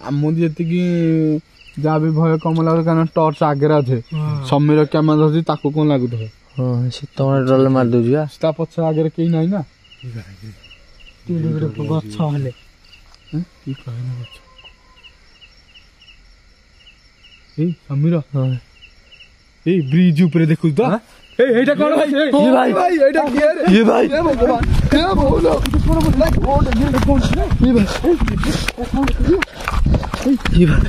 आमदी जी जहाँ भी भय कम लगे कारण टर्च आगे अच्छे समीर कैमेरा अच्छी ताको कौन लगुथ हाँ शीत डर मार दे पछ आगे कहीं ना ना गछ समीर ए ब्रिज ऊपर देखु तो एटा कोन भाई ये भाई एटा के रे ये भाई ए भगवान ए बोलो कोन लाइक बोल ये भाई ये भाई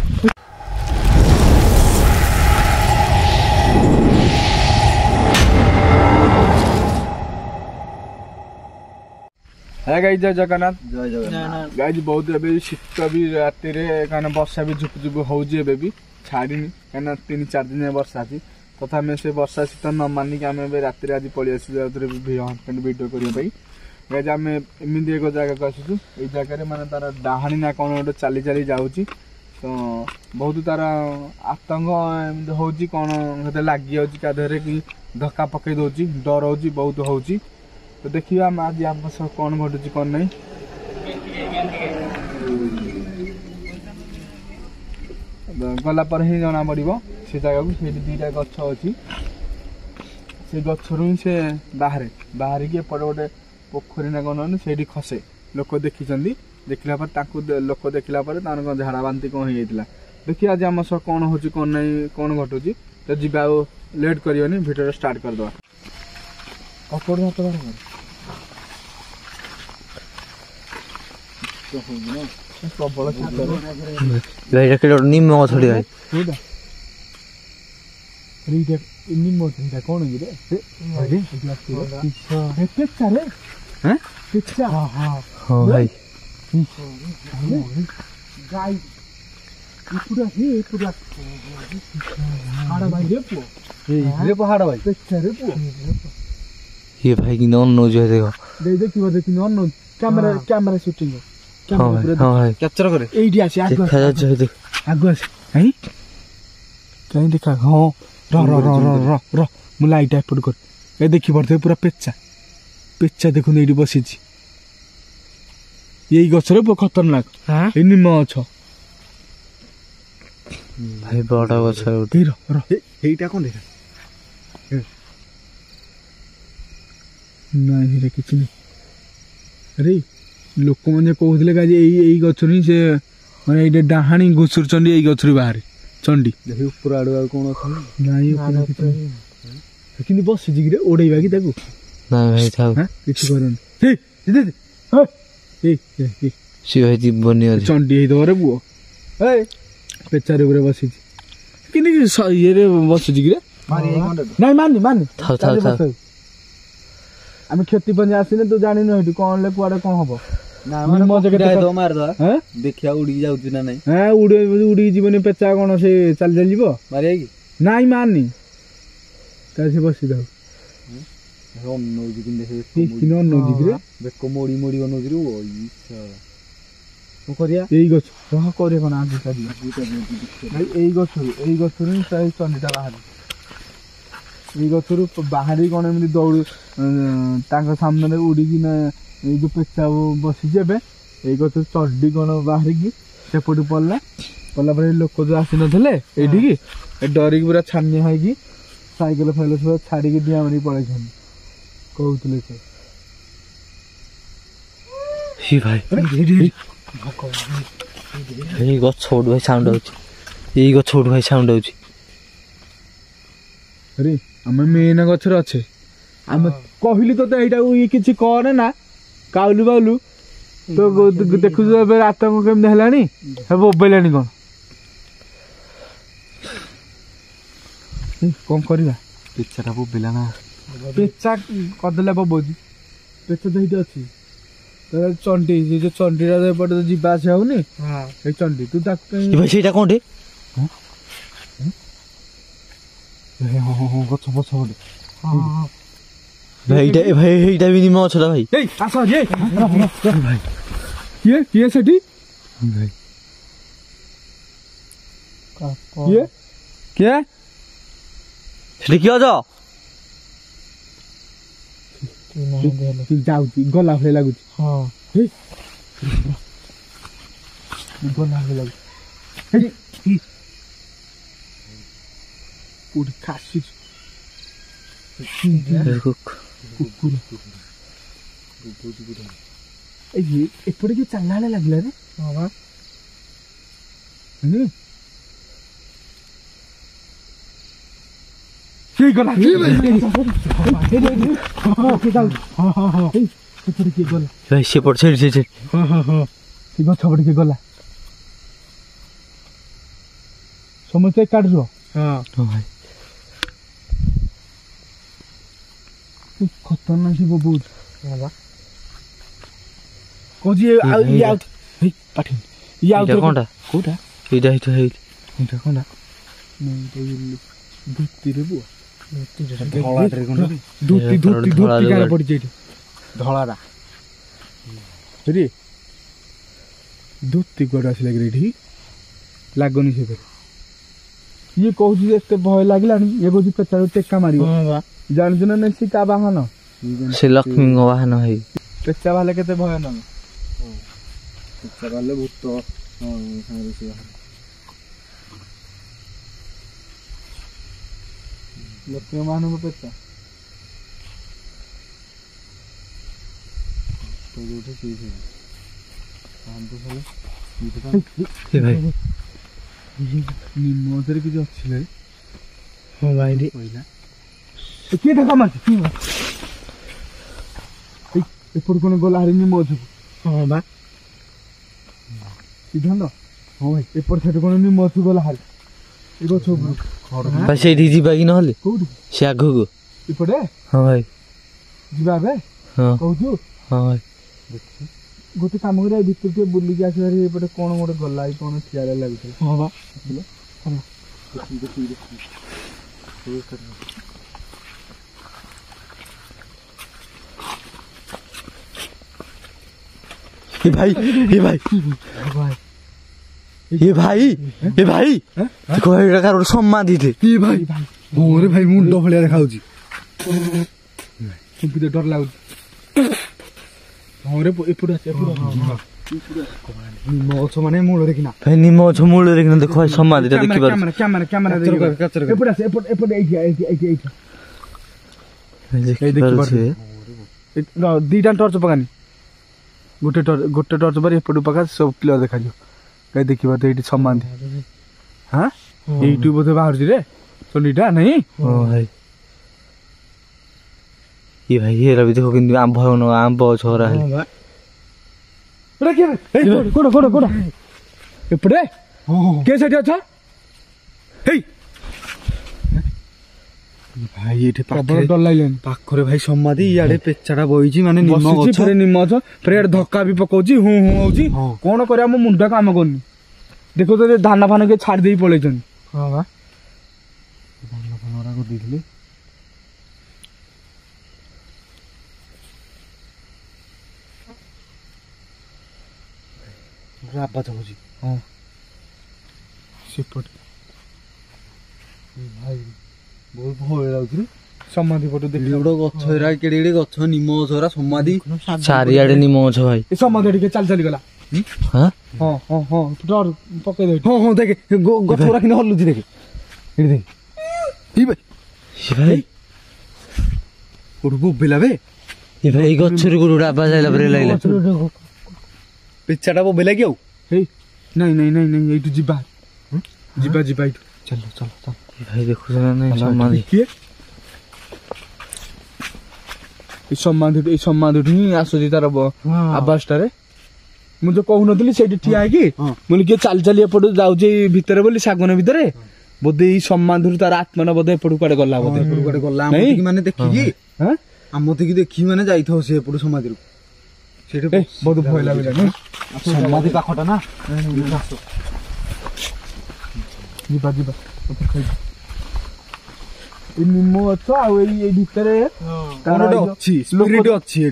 है गाइस जय जगन्नाथ गाइस बहुत एबे शीत भी राति रे काना वर्षा भी झुप झुप होउजी एबे भी छाड़ीनी काना 3-4 दिन वर्षा अछि तथा में से वर्षा शीत न मानिक आम राति आज पलि आस वीडियो करने गाइज आम एमती एक जगह आसुचु ये जगह माने तार डाहाणी ना कौन गोटे चली चली जाऊँगी तो बहुत तार आतंक एमती हो कौन लगी जाऊँगी कि धक्का पकई दौर डर हो बहुत हो तो देखिए आज आम सब कौन घटुची कौन नहीं गला पर ही जना पड़ो से जगह को से दीटा गछ अच्छी से गचर से बाहर बाहर की एपटे गोटे पोखरी ना कौन से खसे लोक देखी देखला लोक देखला झाड़ा बांति कौन हो देखिए आज आम सब कौन हो कौन नहीं कौन घटुची तो जीवा लेट करनी भिडियो स्टार्ट करदे प्रबल निम गछड़ी भाई निम गछड़ी कौन भाई गाय पूरा हे पूरा हाड़ा भाई रे पहाड़ भाई रे ये भाई की नॉन नो जो है देखो देखी नॉन कैमरा शूटिंग हां भाई कैप्चर करे एडी आसी देखा जा देख आगु आसी है कहीं देखा हां र मु लाइट एपड कर ए देखि पड़थे पूरा पेच्चा देखु एडी बसी छी यही गछ रे खतरनाक हां ए निम छ भाई बड़ा गछ उठी र एटा कोन देखा नहीं रे किछि नहीं अरे लोक मैंने कहते यही गचर ही से मैंने ये डाहाणी घुसुर चंडी यही गचर बाहर चंडी ऊपर आड़ कौन कि बस ओडेबा कि चंडी हो पुओ पेचारे बस ये बस ना मानी मानी आम क्षति बन आसने तू जानी कौन कुआड़े कौन हम मार देखिया उड़ी जाऊ ना नहीं हाँ उड़ी जीवन पेचा कौन से चल चल मारे ना मारनी से बसी जाऊ मोड़ी मोड़ी यही गछ करे कौन आगे चंडीटा बाहर ये गचर बाहरी कौन एमती दौड़ सामने उड़ीकी जो पेचा बसी ये गच चढ़ी कौन बाहर की सेपट पड़ा लोक जो आसी नथिले ये डरिक पूरा छानिया है साइकेल फाइल सब छाड़ी डिया मारी पड़े कहते भाई साउंड यही गछ भाई साउंड अरे आम मेन गचर अच्छे आम कहली तो ये किसी कहने ना काउलू बाउलू तो देखु आतंक केमती है बोबेलानी कौन करवा पेचाटा बोबेला ना पेचा करदे बोबोजी पेचा तो ये अच्छी चंडी जो चंडीटा एपटे जीवा आसा होनी चंडी तू भाई कौन गछ पछ भाई भी निम गछटा भाई भाई किए सेठी भाई किए सेठी किए जा ଯାଉଛି ଗଲା ଭଳିଆ ଲାଗୁଛି ହଁ ଗଲା ଭଳିଆ ଲାଗୁଛି କୋଉଠି ଖାସୁଛି କୁକୁର ଏପଟେ କି ଚାଲିଲା ଭଳିଆ ଲାଗିଲା ରେ ହଁ ବା ଗଲା ସେପଟେ କିଏ ଗଲା ସେପଟେ ଛେଡ଼ି ସେ ଗଛ ପଟେ କିଏ ଗଲା ସମସ୍ତେ ଏକାଠି ରୁହ ଖତରନାକ ଥିବ ବହୁତ କହୁଛି କଣଟା କୋଉଟା ଏଇଟା ଏଇଟା କଣଟା ଧୋତିରେ ପୁଅ ଧୋତି କାହାର ପଡିଛି ଏଇଠି ଧଳାଟା ରେ ଧୋତି କୁଆଡେ ଆସିଲା କି ଏଠି ଲାଗୁନି ସେ ଇଏ କହୁଛି ଏତେ ଭୟ ଲାଗିଲାଣି ଇଏ କହୁଛି ପେଚାରୁ ଟେକା ମାରିବ ଜାଣିଛୁ ନା ନାଇଁ ସେ କା ବାହନ ସେ ଲକ୍ଷ୍ମୀଙ୍କ ବାହନ ହେଇ ପେଚା ବାହାରିଲେ କେତେ ଭୟ ନବ ପେଚା ବାହାରିଲେ ଭୂତ ଲକ୍ଷ୍ମୀ ମାନଙ୍କ ପେଚା ନିମରେ କିଛି ଅଛି ହଁ ଭାଇ କିଏ ଢାକା ମାରିଛି ଏପଟେ କଣ ଗଲା ହାରି ନିମ ଗଛକୁ ହଁ ବା ସିଦ୍ଧାନ୍ତ ହଁ ଭାଇ ଏପଟେ ସେଠି କଣ ନିମ ଗଛକୁ ଗଲା ହାରି ଏ ଗଛ ଭାଇ ସେଇଠି ଯିବା କି ନହେଲେ କୋଉଠି ସେ ଆଗକୁ ଏପଟେ ହଁ ଭାଇ ଯିବା ଏବେ ହଁ କହୁଛୁ ହଁ ଭାଇ ଗୋଟେ କାମ କରିବା ଭିତରେ ଟିକେ ବୁଲିକି ଆସିବାରି ଏପଟେ କଣ ଗୋଟେ ଗଲା କଣ ଠିଆରେ ଲାଗୁଥିଲା ହଁ ବା भाई समाधि भाई भाई मुंड भलिया देखाउची तुमके डर लागुची रे एपुड आसे निम गछ माने मूल देखिना भाई निम गछ मूल देखिना देखो भाई समाधि देखि बार कैमरा एपुड आसे एपुड एई दीटा टर्च पकानी गोटे टर्च पर एपटू पका सब क्लियर देखा कहीं देखा तो ये समाधि हाँ यू बोधे बाहर रे सोनीटा नहीं भाई ये भाई ये रवि देखो किंतु आम भय न आम बहुत छोरा है कोड़ा कोड़ा कोड़ा एपटे के सेठी अच्छा हे भाई ये प्रबल डर लागलेन पाखरे भाई समाधि इयाडे पेचाडा बहिची माने निम गछ निम गछ फेर धक्का भी पकाउची हूं हूं होउची कोन करया मो मुंडा काम करनी देखो तो धान फान के छाड़ देई पळेछन हां बा धान फान ओरा को दिखले रापा होजी हां सेपट भाई बहुत भय लाଗୁଛି समाधि फोटो देखि एडो गछरा केडेडे गछ निम गछरा समाधि चारियाडे निम गछ भाई ए समाधि के चल चली गला हां हां हां हां डर पके दे हां हां देख गछरा किने हल्लुची देख एडी देख ई भाई उड़बो बेलाबे ए भाई गछरी गुडा आवाज आइला परे लागला पिछाडा बो बेला कि हे नहीं नहीं नहीं नहीं एटू जिबा जिबा जिबा एटू चलो चलो चलो भाई देखो ना समाधि समाधि ही आसुची तार आवाज टारे मुझे कहूनली से ठिया है कि मुझे किए चल चली एपटू जाऊे भितर बोली सागन भितर बोधे समाधि तार आत्मा ना बोधे एपटू कुआडे गला बोधे कुआडे गला माने देखिकी आमतिकी देखि माने जाइथो से एपटू समाधि सेठी बहुत भय लागला समाधि पाखटा ना जिबा जिबा निम गछ भितर स्पिरिट अच्छी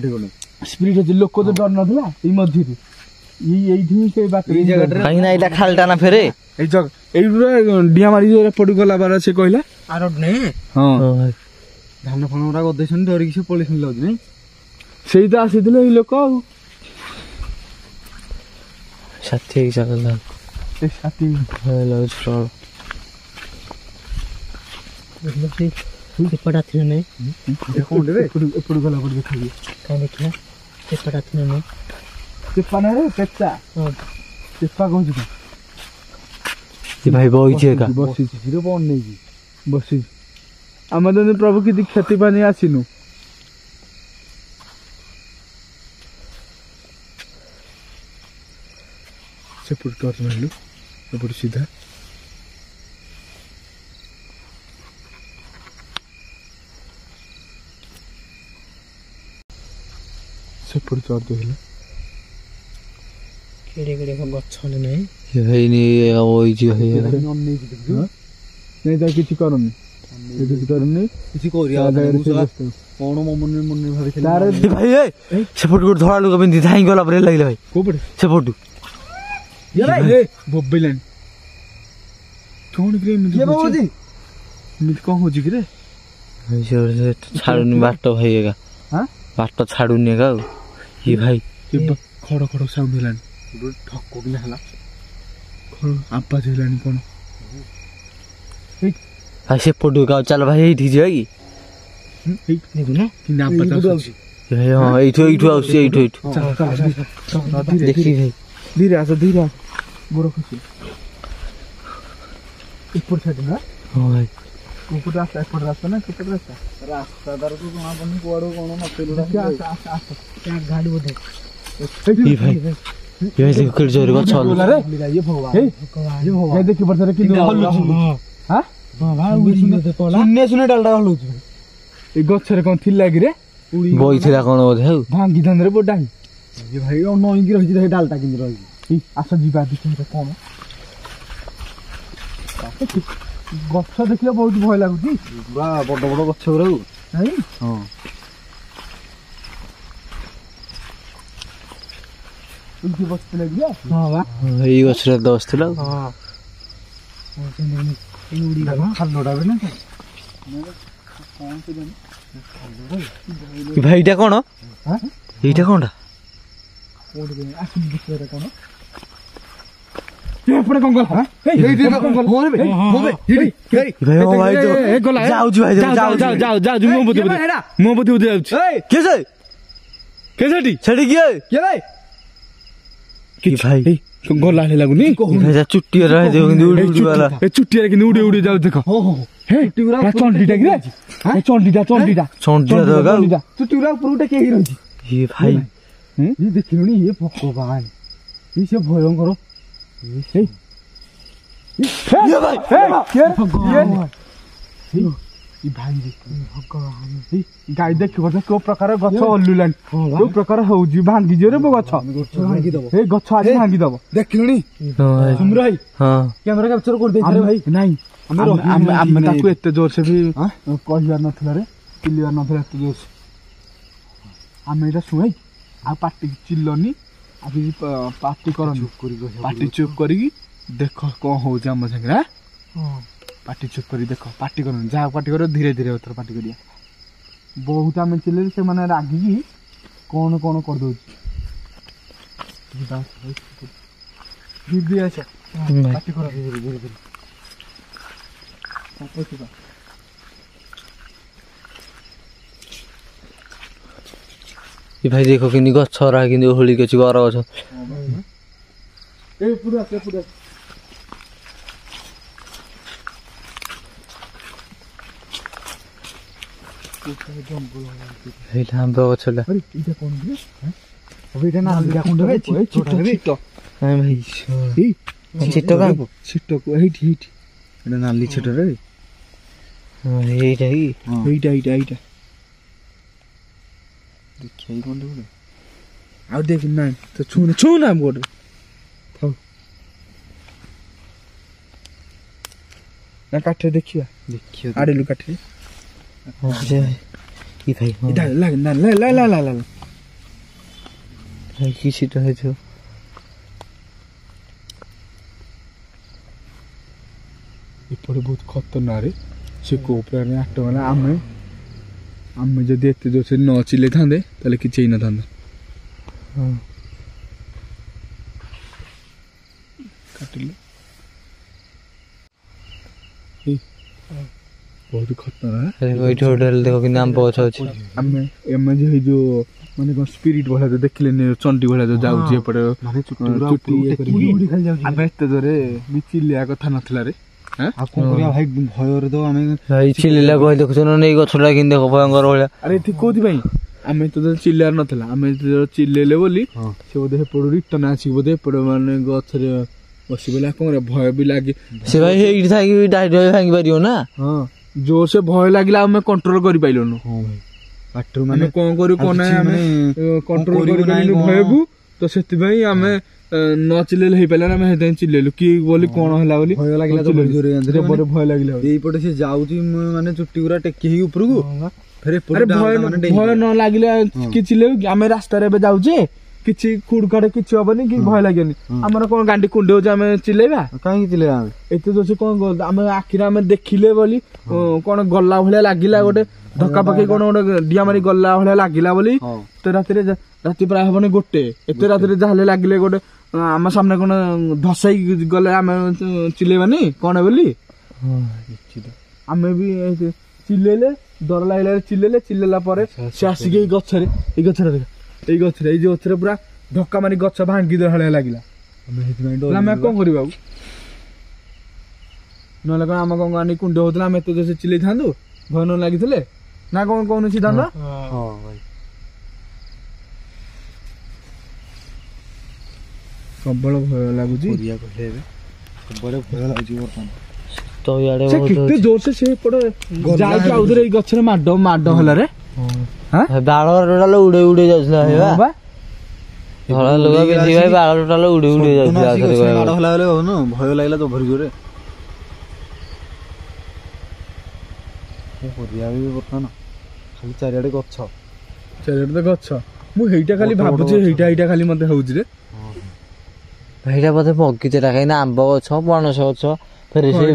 स्पिरिट अच्छी लोक तो डर नाला मध्य खालटा ना फेरे डिया मारी पड़ गला बार से कहला धान फान गदेसन डरिक से पलि नहीं ସେଇ ତ ଆସିଥିଲେ ଏଇ ଲୋକ ଆଉ ସାଥି ହେଇକି ଚାଲିଲା ଏ ସାଥି ଏପଟ ଆସିଲେ ନାଇଁ ଏପଟୁ ଗଲା ପରେ ଦେଖିବି କାଇଁ ଦେଖିବା ଏପଟ ଆସିଲେ ନାଇଁ ଚେପା ନା ରେ ପେଚା ଚେପା କହୁଛୁ କଣ ଭାଇ ବଇଛି ଏକା ବସିଛି ହିରୋ କଣ ନେଇକି ବସିଛି ଆମେ ତ ପ୍ରଭୁ କିଛି କ୍ଷତି ପାନି ଆସିନୁ ସେପଟୁ ଟର୍ଚ୍ଚ ମାରିଲୁ ଏପଟୁ ସିଧା ସେପଟୁ ଟର୍ଚ୍ଚ ହେଲା କେଡ଼େ କେଡ଼େ ଗଛ ନାଇଁ ହେଇନି ବଇଛି ଭାଇ ନାଇଁ ତ କିଛି କରୁନି କିଛି କରୁନି କିଛି କରିବା କଣ ମନେ ଭାବିଥିଲି ଭାଇ ସେପଟୁ ଗୋଟେ ଧଳା ଲୁଗା ପିନ୍ଧି ଧାଇଁ ଗଲା ପରେ ଲାଗିଲା ଭାଇ କୋଉପଟେ ସେପଟୁ ବୋବେଇଲାଣି କଣ କିରେ ଏମିତି କଣ ହଉଛି କିରେ ଛାଡୁନି ବାଟ ଭାଇ ଏକା ବାଟ ଛାଡୁନି ଏକା ଆଉ ଇଏ ଭାଇ ଖଡ ଖଡ ସାଉଣ୍ଡ ହେଲାଣି ଠକ କିନା ହେଲା ଆବାଜ ହେଲାଣି କଣ ଭାଇ ସେପଟୁ ଏକା ଚାଲ ଭାଇ ଏଇଠି ଯିବା କି ହଁ ଏଇଠୁ ଆସୁଛି ଏଇଠୁ ଦେଖି ଭାଇ ଧୀରେ ଆସ ଗୋଡ଼ ଖୁସି ଏପଟ ସାଇଡ ନା ହଁ ଭାଇ କୋଉପଟେ ରାସ୍ତା ଏପଟ ରାସ୍ତା ନା ସେପଟ ରାସ୍ତା ତାର ତ ଜଣା ପଡୁନି କୁଆଡୁ କଣ ନଥିଲୁ ଗାଡି ବୋଧେ ଭାଇ ଜୋରେ ଗଛ ଦେଖି ପାରୁଛ କିନ୍ତୁ ଶୂନ୍ୟ ଡାଲଟା ହଲୁଛି ଏ ଗଛରେ କଣ ଥିଲା କି ରେ ବଇଥିଲା କଣ ବୋଧେ ଆଉ ଭାଙ୍ଗି ଥାନ୍ତରେ ବୋଡା ଭାଇ ନଇକି ରହିଛି ସେ ଡାଲଟା କିନ୍ତୁ ରହିଛି ଆସ ଯିବା ଦେଖିବା କଣ ଗଛ ଦେଖିଲେ ବହୁତ ଭୟ ଲାଗୁଛି ପୁରା ବଡ ବଡ ଗଛ ଗୁଡାକୁ ହଁ ଏଇଠି ବସିଥିଲେ କି ଏଇ ଗଛରେ ବସିଥିଲା ଖାଲଟା ବି ନା ଭାଇ ଏଇଟା କଣ ଏଇଟା କଣଟା ଆସିନି ଦେଖିବା କଣ ଏପଟେ କଣ ଗଲା ଯାଉଛି ଭାଇ ଯାଉଛି ମୋ ବୋଧେ ଯାଉଛି ସେଠି କିଏ ଭାଇ ଗଲା ହେଲେ ଲାଗୁନି ଚୁଟିଆରେ ଚୁଟିଆରେ କିନ୍ତୁ ଉଡି ଉଡି ଯାଉଛି ଦେଖ ଚଣ୍ଡିଟା କି ଚଣ୍ଡିଟା ଚୁଟି ଗୁରା ଉପରକୁ ଟେକି ରହିଛି ଇଏ ଭାଇ ଇଏ ଦେଖିଲୁଣି ଇଏ ଭଗବାନ ଇଏ ସେ ଭୟଙ୍କର ଗାଈ ଦେଖିବ କୋଉ ପ୍ରକାର ଗଛ ହଲୁଲାଣି କୋଉ ପ୍ରକାର ହଉଛି ଭାଙ୍ଗିଯିବ ରେ ଗଛ ଏଇ ଗଛ ଆଜି ଭାଙ୍ଗିଦବ ଦେଖିଲୁଣି କ୍ୟାମେରା କ୍ୟାପଚର କରିଦେଇଥିଲେ ଭାଇ ନାଇଁ ଆମେ ତାକୁ ଏତେ ଜୋରସେ ବି କହିବାର ନଥିଲା ରେ ଚିଲିବାର ନଥିଲା ଏତେ ଜୋରସେ ଆମେ ଏଇଟା ଶୁଣେଇ ଆଉ ପାଟି ଚିଲ୍ଲନି ଆଉ କିଛି ପାଟି କରନି ପାଟି ଚୁପ୍ କରିକି ଦେଖ କଣ ହଉଛି ଆମ ସାଙ୍ଗରେ ପାଟି ଚୁପ୍ କରି ଦେଖ ପାଟି କରନି ଯାହା ପାଟି କରିବ ଧୀରେ ଧୀରେ ଏଥର ପାଟି କରିବା ବହୁତ ଆମେ ଚିଲେଇଲେ ସେମାନେ ରାଗିକି କଣ କଣ କରିଦଉଛି ଦିଦି ଆସ ପାଟି କର ଧୀରେ ଧୀରେ ଭାଇ ଦେଖ କିନ୍ତୁ ଗଛ କିନ୍ତୁ ହୋଳିକି ଅଛି ବର ଗଛ এইটা আম্ব গছটা ନାଲି ଛୋଟରେ ଏଇଟା କି ଏଇଟା ଦେଖିବା କଣ ଗୋଟେ ଆଉ ଦେଖ ନାଇଁ ତ ଛୁନା ଗୋଟେ ନା କାଠରେ ଦେଖିବା ଆଡିଲୁ କାଠରେ କିଛିଟା ହେଇଥିବ ଏପଟେ ବହୁତ ଖତରନାକ ରେ ସେ କୋଉ ପ୍ରାଣୀ ଆଟ ମାନେ ଆମେ ଆମେ ଯଦି ଏତେ ଜୋରସେ ନ ଚିଲେଇଥାନ୍ତେ ତାହେଲେ କିଛି ହେଇନଥାନ୍ତା। କାଟିଲେ ବହୁତ ଖତରନାକ। ଏଇଠି ଗୋଟେ ଦେଖ କିନ୍ତୁ ଆମ୍ବ ଗଛ ଅଛି। ଆମେ ଏମାନେ ହେଇ ଯୋଉ ମାନେ କଣ ସ୍ପିରିଟ ଭଳିଆ ଯୋଉ ଦେଖିଲେନି ଚଣ୍ଡୀ ଭଳିଆ ଯୋଉ ଯାଉଛି ଏପଟେ ଆମେ ଏତେ ଜୋରେ ବି ଚିଲେଇବା କଥା ନଥିଲା ରେ। ଆଉ କଣ କରିବା ଭାଇ ଭୟରେ ତ ଆମେ ଭାଇ ଚିଲେଇଲା କହି ଦେଖୁଛ ନା ଏଇ ଗଛଟା କେମିତି ଦେଖ ଭୟଙ୍କର ଭଳିଆ। ଆରେ ଏଠି କୋଉଥିପାଇଁ ଆମେ ତ ଚିଲେଇବାର ନଥିଲା, ଆମେ ଚିଲେଇଲେ ବୋଲି ସେ ବୋଧେ ଏପଟୁ ରିଟର୍ନ ଆସିକି ବୋଧେ ଏପଟେ ମାନେ ଗଛରେ ବସି ବୋଲେ କଣ ଭୟ ବି ଲାଗେ। ସେ ଭାଇ ଏଇଠି ଥାଇକି ଡାଇରେକ୍ଟ ଭାଙ୍ଗି ପାରିବ ନା। ହଁ ଜୋର ସେ ଭୟ ଲାଗିଲା ଆମେ କଣ୍ଟ୍ରୋଲ କରିପାରିଲୁନୁ। ବାଟରୁ ମାନେ କଣ କରିବୁ କଣ ନାହିଁ ଆମେ କଣ୍ଟ୍ରୋଲ କରିପାରିଲୁନି ଭୟକୁ। ତ ସେଥିପାଇଁ ଆମେ ନ ଚିଲେଇଲେ ହେଇପାରିଲା ନା, ଆମେ ସେଥିପାଇଁ ଚିଲେଇଲୁ କି ବୋଲି କଣ ହେଲା ବୋଲି ଭୟ ଲାଗିଲା ତ ଭୟ ଲାଗିଲା। ଏଇପଟେ ସେ ଯାଉଛି ମାନେ ଚୁଟି ଗୁରା ଟେକି ହେଇକି ଉପରକୁ ଭୟ ନ ଲାଗିଲେ କି ଚିଲେଇବୁ କି? ଆମେ ରାସ୍ତାରେ ଏବେ ଯାଉଛେ କିଛି ଖୁଡ ଖାଡ କିଛି ହବନି କି ଭୟ ଲାଗେନି। ଆମର କଣ ଗାଣ୍ଡି କୁଣ୍ଡେ ହଉଛି ଆମେ ଚିଲେଇବା କାହିଁକି ଚିଲେଇବା? ଆମେ ଏତେ ଜୋରସେ କଣ ଆମେ ଆଖିରେ ଆମେ ଦେଖିଲେ ବୋଲି କଣ ଗଲା ଭଳିଆ ଲାଗିଲା, ଗୋଟେ ଧକ୍କା ପକେଇ କଣ ଗୋଟେ ଡିଆ ମାରି ଗଲା ଭଳିଆ ଲାଗିଲା ବୋଲି। ଏତେ ରାତିରେ ରାତି ପ୍ରାୟ ହବନି ଗୋଟେ, ଏତେ ରାତିରେ ଯାହାହେଲେ ଲାଗିଲେ ଗୋଟେ ଆମ ସାମ୍ନା କଣ ଧସାଇକି ଗଲେ ଆମେ ଚିଲେଇବାନି କଣ ବୋଲି? ଆମେ ବି ଚିଲେଇଲେ ଡର ଲାଗିଲା, ଚିଲେଇଲା ପରେ ସେ ଆସିକି ଏଇ ଗଛରେ ଏଇ ଯୋଉ ଗଛରେ ପୁରା ଧକ୍କା ମାରି ଗଛ ଭାଙ୍ଗି ଦେଲା ଭଳିଆ ଲାଗିଲା। ଆମେ କଣ କରିବା ଆଉ? ନହେଲେ କଣ ଆମ କଣ ଗାଣ୍ଡି କୁଣ୍ଡ ହଉଥିଲା ଆମେ ଏତେ ଜୋରସେ ଚିଲେଇଥାନ୍ତୁ ଭୟ ନ ଲାଗିଥିଲେ ନା କଣ କହୁନି ସିଦ୍ଧାନ୍ତ? ପ୍ରବଳ ଭୟ ଲାଗୁଛି। ତ ଇଆଡେ କେତେ ଜୋରସେ ସେ ଏପଟେ ଯାଇକି ଆଉଥରେ ଏଇ ଗଛରେ ମାଡ ହେଲା ରେ। ବାଳ ଟୋଟାଲ ଉଡେଇ ଉଡେଇ ଯାଉଥିଲା ଧଳା ଲୁଗା ପିନ୍ଧି ଭାଇ ବାଳ ଟୋଟାଲ ଉଡେଇ ଉଡେଇ ଯାଉଥିଲା। ଭୟ ଲାଗିଲା ତ ଭରି ଜୋରେ। କରିବା ବି ବର୍ତ୍ତମାନ ଖାଲି ଚାରିଆଡେ ଗଛ ତ ଗଛ। ମୁଁ ହେଇଟା ଖାଲି ଭାବୁଛି ହେଇଟା ଖାଲି ମତେ ହଉଛି ରେ। ହେଇଟା ବୋଧେ ବଗିଚାଟା କାହିଁକିନା ଆମ୍ବ ଗଛ ପଣସ ଗଛ ଫେରେ ସେ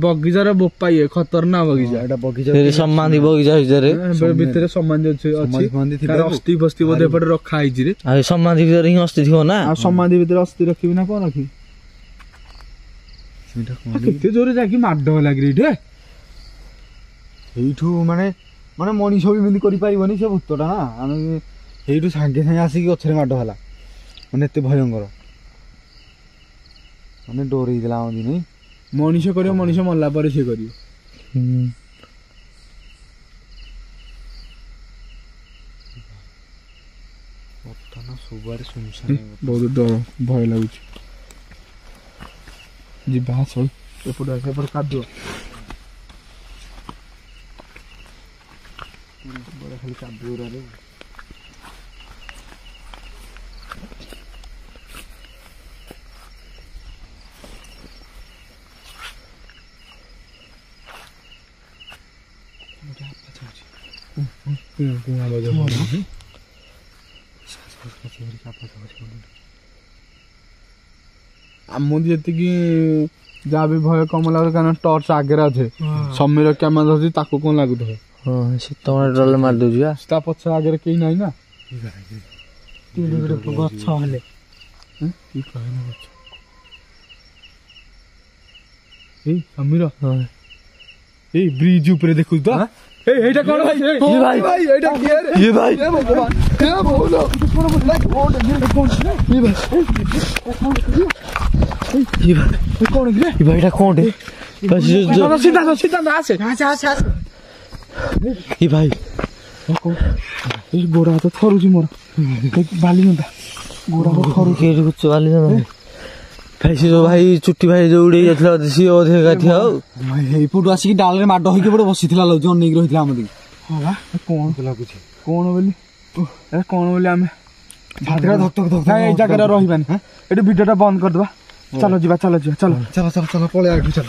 ବଗିଚାର ବୋପା ଇଏ ଖତରନାକ ବଗିଚା। ଏଟା ବଗିଚା ସମାଧି ବଗିଚା ଭିତରେ ସମାଧି ଅଛି ଅସ୍ଥି ଫସ୍ତି ବୋଧେ ଏପଟେ ରଖା ହେଇଛି ରେ। ଆଉ ସମାଧି ଭିତରେ ହିଁ ଅସ୍ଥି ଥିବ ନା। ଆଉ ସମାଧି ଭିତରେ ଅସ୍ଥି ରଖିବି ନା କଣ ରଖିବି? କେତେ ଜୋରେ ଯାଇକି ମାଡ ଲାଗି ଏଇଠି। ଏଇଠୁ ମାନେ ମଣିଷ ବି ଏମିତି କରିପାରିବନି ସେ ଭୂତଟା ନା। ଆମେ ସେଇଠୁ ସାଙ୍ଗେ ସାଙ୍ଗେ ଆସିକି ଗଛରେ ମାଡ ହେଲା, ମାନେ ଏତେ ଭୟଙ୍କର, ମାନେ ଡରେଇଦେଲା ଆମ ଦିନ। ମଣିଷ କରିବ, ମଣିଷ ମଲା ପରେ ସିଏ କରିବ। ସବୁଆଡେ ବହୁତ ଡର ଭୟ ଲାଗୁଛି। ଯିବା ଆସ ଏପଟେ କାଦୁଅ ଖାଲି କାଦୁଅରେ। ଆମକୁ ଯେତିକି ଯାହା ବି ଭୟ କମ ଲାଗୁଛି କାରଣ ଟର୍ଚ ଆଗରେ ଅଛି, ସମୀର କ୍ୟାମେରା ଅଛି, ତାକୁ କଣ ଲାଗୁଥିବ? ଶୀତ ମାରି ଦଉଛି ତା ପଛ ଆଗରେ କେହି ନାହିଁ ନା। ଗଛ ହେଲେ ଏଇ ସମୀର ଏଇ ବ୍ରିଜ ଉପରେ ଦେଖୁଛୁ ତ? এইটা কোন ভাই? এই ভাই ভাই এইটা কি রে? এই ভাই এ ভগবান এ বলো কোন বলে কোন এটা কোন রে? এই ভাই এই ভাই কোন রে? এই ভাই এটা কোন রে? সিধা আসে এই ভাই এই গোড়া তো থরুছি মোর বালি নদা গোড়া তো থরুছি ଏଇଠି ବୁଝୁଛ ବାଲି ଭାଇ ସେ ଯୋଉ ଭାଇ ଚୁଟି ଭାଇ ଯୋଉ ଉଡେଇ ଯାଇଥିଲା ସିଏ ଅଧିକା ଥିବ। ଆଉ ଏଇପଟୁ ଆସିକି ଡାଳରେ ମାଡ ହେଇକି ଗୋଟେ ବସିଥିଲା ଲାଗୁଛି, ଅନେଇକି ରହିଥିଲା ଆମ ଦିନ। ହଁ ବା କଣ ଲାଗୁଛି କଣ ବୋଲି ଆମେ ଏଇ ଜାଗାରେ ରହିବାନି। ଏଠି ଭିଡିଓଟା ବନ୍ଦ କରିଦବା। ଚାଲ ଯିବା ଚାଲ ପଳେଇବା ଏଠୁ ଚାଲ।